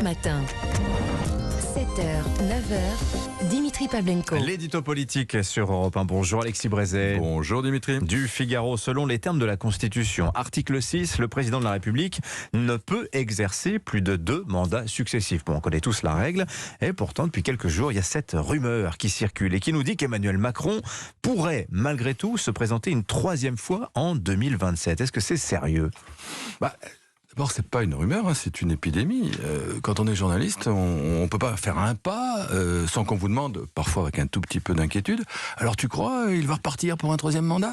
matin. 7h, 9h, Dimitri Pavlenko. L'édito politique sur Europe 1. Bonjour Alexis Brézet. Bonjour Dimitri. Du Figaro, selon les termes de la Constitution, article 6, le président de la République ne peut exercer plus de 2 mandats successifs. Bon, on connaît tous la règle. Et pourtant, depuis quelques jours, il y a cette rumeur qui circule et qui nous dit qu'Emmanuel Macron pourrait, malgré tout, se présenter une 3e fois en 2027. Est-ce que c'est sérieux ? D'abord, c'est pas une rumeur, c'est une épidémie. Quand on est journaliste, on ne peut pas faire un pas sans qu'on vous demande, parfois avec un tout petit peu d'inquiétude, alors tu crois il va repartir pour un 3e mandat ?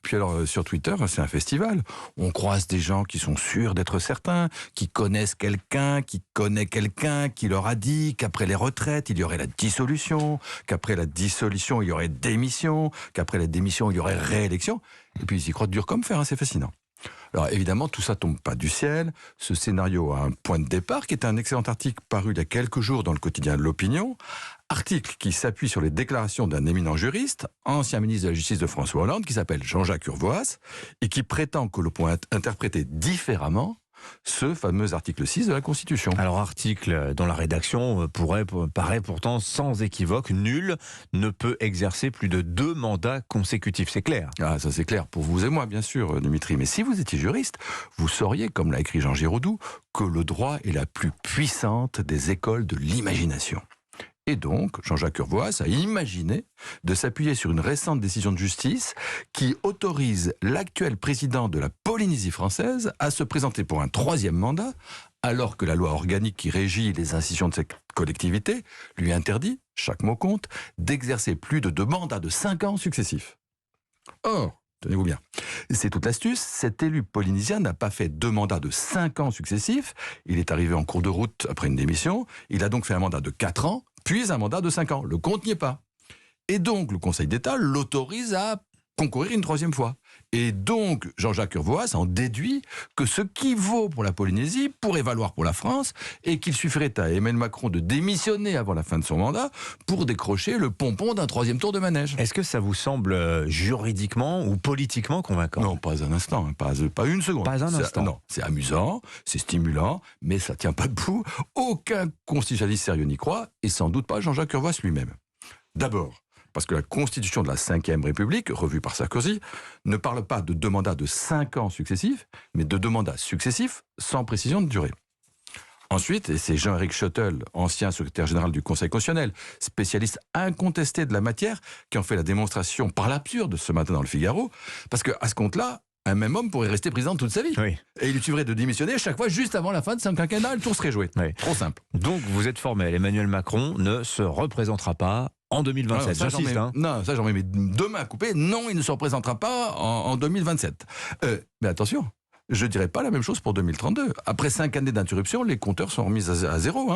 Puis alors, sur Twitter, c'est un festival. On croise des gens qui sont sûrs d'être certains, qui connaissent quelqu'un, qui connaît quelqu'un, qui leur a dit qu'après les retraites, il y aurait la dissolution, qu'après la dissolution, il y aurait démission, qu'après la démission, il y aurait réélection. Et puis, ils y croient dur comme fer, c'est fascinant. Alors évidemment, tout ça tombe pas du ciel. Ce scénario a un point de départ qui est un excellent article paru il y a quelques jours dans le quotidien de l'Opinion. Article qui s'appuie sur les déclarations d'un éminent juriste, ancien ministre de la Justice de François Hollande, qui s'appelle Jean-Jacques Urvoas, et qui prétend que l'on peut interpréter différemment ce fameux article 6 de la Constitution. Alors, article dont la rédaction paraît pourtant sans équivoque. Nul ne peut exercer plus de 2 mandats consécutifs. C'est clair. Ah, ça c'est clair pour vous et moi, bien sûr, Dimitri. Mais si vous étiez juriste, vous sauriez, comme l'a écrit Jean Giraudoux, que le droit est la plus puissante des écoles de l'imagination. Et donc, Jean-Jacques Urvoas a imaginé de s'appuyer sur une récente décision de justice qui autorise l'actuel président de la Polynésie française à se présenter pour un 3e mandat, alors que la loi organique qui régit les institutions de cette collectivité lui interdit, chaque mot compte, d'exercer plus de 2 mandats de 5 ans successifs. Or, tenez-vous bien, c'est toute l'astuce, cet élu polynésien n'a pas fait 2 mandats de 5 ans successifs, il est arrivé en cours de route après une démission, il a donc fait un mandat de 4 ans, puis un mandat de 5 ans. Le compte n'y est pas. Et donc, le Conseil d'État l'autorise à concourir une 3e fois. Et donc, Jean-Jacques Urvoas en déduit que ce qui vaut pour la Polynésie pourrait valoir pour la France et qu'il suffirait à Emmanuel Macron de démissionner avant la fin de son mandat pour décrocher le pompon d'un 3e tour de manège. Est-ce que ça vous semble juridiquement ou politiquement convaincant ? Non, pas un instant, pas une seconde. Pas un instant. Non, c'est amusant, c'est stimulant, mais ça tient pas debout. Aucun constitutionnaliste sérieux n'y croit, et sans doute pas Jean-Jacques Urvoas lui-même. D'abord, parce que la Constitution de la Ve République, revue par Sarkozy, ne parle pas de 2 mandats de 5 ans successifs, mais de 2 mandats successifs sans précision de durée. Ensuite, et c'est Jean-Éric Schoettl, ancien secrétaire général du Conseil constitutionnel, spécialiste incontesté de la matière, qui en fait la démonstration par l'absurde ce matin dans le Figaro, parce qu'à ce compte-là, un même homme pourrait rester président toute sa vie. Oui. Et il suffirait de démissionner chaque fois juste avant la fin de son quinquennat, le tour serait joué. Oui. Trop simple. Donc, vous êtes formel. Emmanuel Macron ne se représentera pas en 2027. J'insiste. Non, ça j'en mets 2 mains coupées. Non, il ne se représentera pas en 2027. Mais attention, je ne dirais pas la même chose pour 2032. Après 5 années d'interruption, les compteurs sont remis à zéro.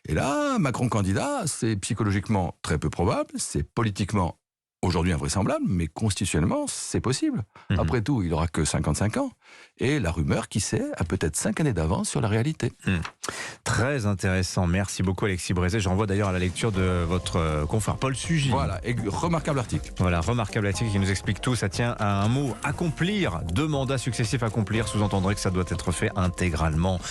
Et là, Macron candidat, c'est psychologiquement très peu probable, c'est politiquement aujourd'hui invraisemblable, mais constitutionnellement, c'est possible. Après tout, il n'aura que 55 ans. Et la rumeur, qui sait, a peut-être 5 années d'avance sur la réalité. Très intéressant. Merci beaucoup Alexis Brézet. Je renvoie d'ailleurs à la lecture de votre confrère Paul Sugy. Voilà, et remarquable article. Voilà, remarquable article qui nous explique tout. Ça tient à un mot, accomplir. 2 mandats successifs accomplir, sous-entendrait que ça doit être fait intégralement.